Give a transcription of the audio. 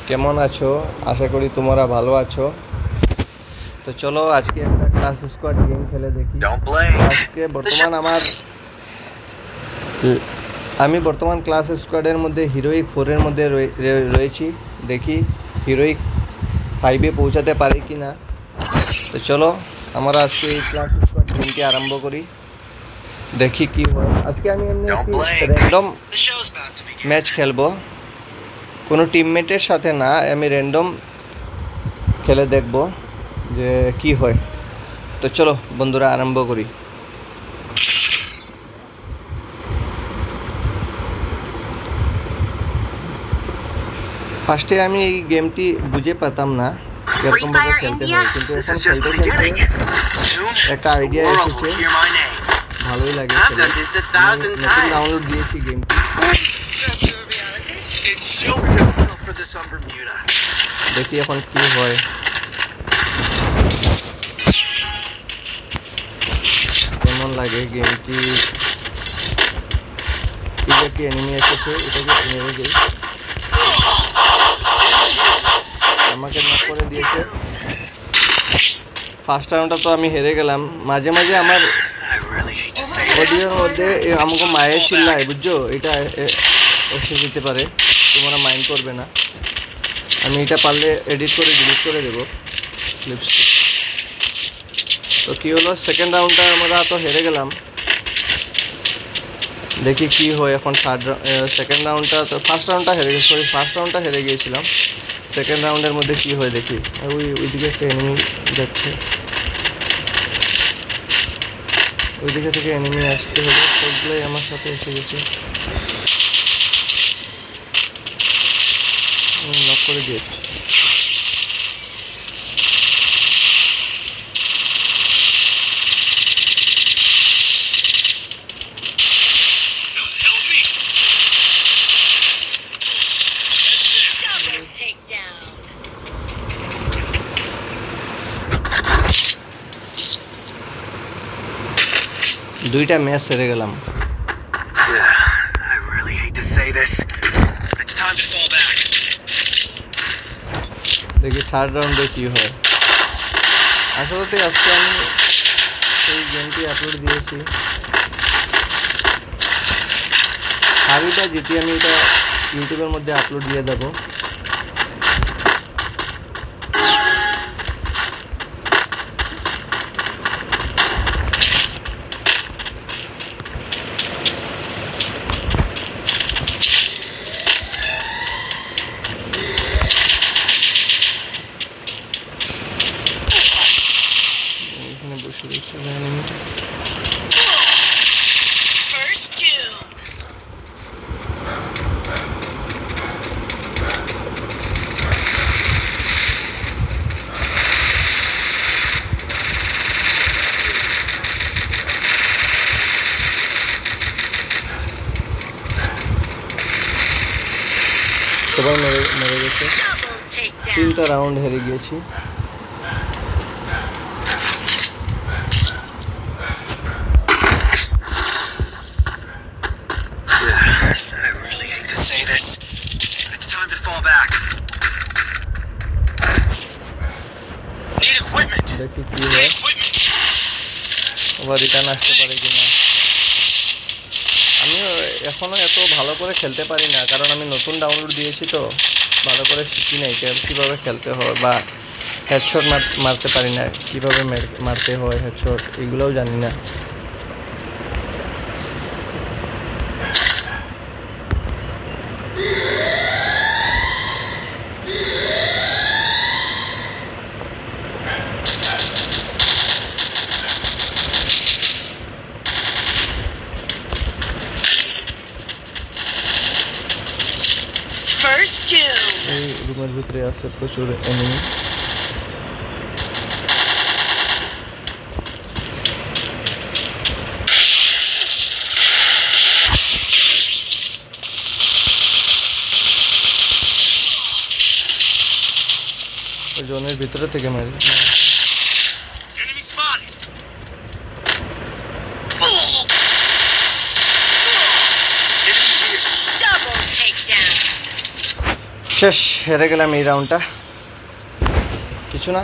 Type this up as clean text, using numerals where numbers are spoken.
কেমন আছো? আশা করি তোমরা ভালো আছো। তো চলো আজকে একটা ক্লাস স্কোয়াড গেম খেলে দেখি। আজকে আমি বর্তমান ক্লাস স্কোয়াডের মধ্যে হিরোইক 4-এর মধ্যে রয়েছি। দেখি হিরোইক 5-এ পৌঁছাতে পারি কি না। তো চলো আমরা আজকে এই ক্লাস স্কোয়াড গেমটি আরম্ভ করি, দেখি কি হয়। আজকে আমি এমনি একটি র্যান্ডম ম্যাচ খেলবো, কোনো টিমমেটের সাথে না, আমি র্যান্ডম খেলে দেখব যে কি হয়। তো চলো বন্ধুরা আরম্ভ করি। ফার্স্টে আমি এই গেমটি বুঝে পেতাম না এরকমভাবে খেলতে হয়, কিন্তু এখন খেলতে খেলতে একটা আইডিয়া এসেছে, ভালোই লাগে। নতুন ডাউনলোড দিয়েছি গেমটি, দেখি এখন কি হয়। কেমন লাগে গেমটি। একটি এনিমি এসেছে, এটাকে মেরে দেই। আমাকে নক করে দিয়েছে। ফার্স্ট রাউন্ডটা তো আমি হেরে গেলাম। মাঝে মাঝে আমার অডিওর মধ্যে আমাকে মায়ের চিল্লায়, বুঝছো, এটা এসে যেতে পারে, তোমরা মাইন্ড করবে না। আমি এটা পারলে এডিট করে ডিলিট করে দেবো ক্লিপসটি। তো কী হলো, সেকেন্ড রাউন্ডটা আমরা তো হেরে গেলাম, দেখি কি হয় এখন। সেকেন্ড রাউন্ডটা তো ফার্স্ট রাউন্ডটা হেরে গিয়েছিলাম। সেকেন্ড রাউন্ডের মধ্যে কি হয় দেখি। ওইদিকে একটা এনিমি যাচ্ছে, ওইদিকে থেকে এনিমি আসতে হবে, সবগুলোই আমার সাথে এসে গেছে। নক করে দিয়েছি। দুইটা ম্যাচ হেরে গেলাম। দেখি থার্ড রাউন্ডে কি হয়। আসলে আজকে আমি এই গেমটি আপলোড দিয়েছি, হারিটা যেটি আমি এটা ইউটিউবের মধ্যে আপলোড দিয়ে দেবো। সবাই মরে গেছে, 3টা রাউন্ড হেরে গিয়েছি। দেখি কি হয়, আবার রিটার্ন আসতে পারে কিনা। আমিও এখনো এত ভালো করে খেলতে পারি না, কারণ আমি নতুন ডাউনলোড দিয়েছি, তো ভালো করে শিখি নাই কীভাবে খেলতে হয়, বা হেডশট মারতে পারি না, কীভাবে মারতে হয় হেডশট, এগুলোও জানি না। এই রুমের ভিতরে আছে প্রচুর এনিমি। ওই জোনের ভিতরে থেকে মারি। শেষ, হেরে গেলাম এই রাউন্ডটা, কিছু না।